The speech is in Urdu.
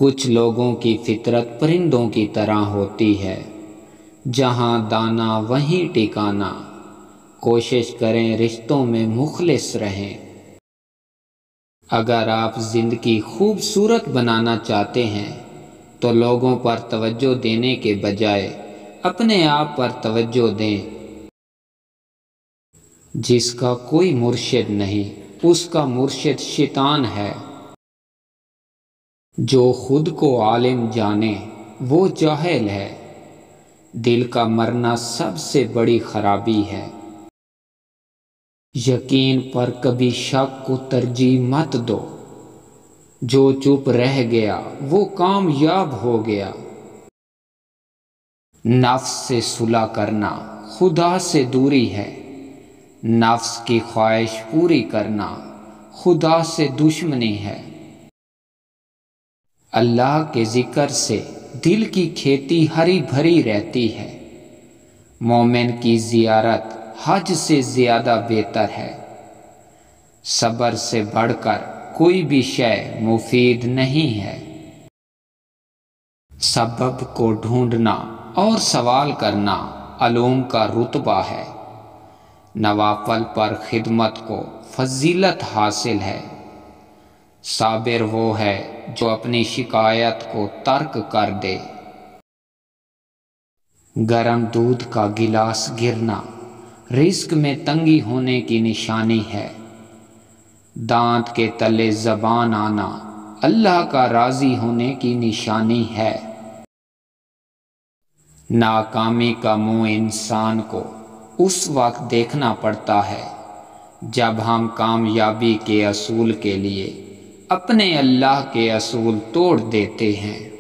کچھ لوگوں کی فطرت پرندوں کی طرح ہوتی ہے، جہاں دانا وہیں ٹھکانا۔ کوشش کریں رشتوں میں مخلص رہیں۔ اگر آپ زندگی خوبصورت بنانا چاہتے ہیں تو لوگوں پر توجہ دینے کے بجائے اپنے آپ پر توجہ دیں۔ جس کا کوئی مرشد نہیں، اس کا مرشد شیطان ہے۔ جو خود کو عالم جانے وہ جاہل ہے۔ دل کا مرنا سب سے بڑی خرابی ہے۔ یقین پر کبھی شک کو ترجیح مت دو۔ جو چپ رہ گیا وہ کامیاب ہو گیا۔ نفس سے صلح کرنا خدا سے دوری ہے۔ نفس کی خواہش پوری کرنا خدا سے دشمنی ہے۔ اللہ کے ذکر سے دل کی کھیتی ہری بھری رہتی ہے۔ مومن کی زیارت حج سے زیادہ بہتر ہے۔ صبر سے بڑھ کر کوئی بھی شے مفید نہیں ہے۔ سبب کو ڈھونڈنا اور سوال کرنا علوم کا رتبہ ہے۔ نوافل پر خدمت کو فضیلت حاصل ہے۔ صابر وہ ہے جو اپنی شکایت کو ترک کر دے۔ گرم دودھ کا گلاس گرنا رزق میں تنگی ہونے کی نشانی ہے۔ دانت کے تلے زبان آنا اللہ کا راضی ہونے کی نشانی ہے۔ ناکامی کا منہ انسان کو اس وقت دیکھنا پڑتا ہے جب ہم کامیابی کے اصول کے لیے اپنے اللہ کے اصول توڑ دیتے ہیں۔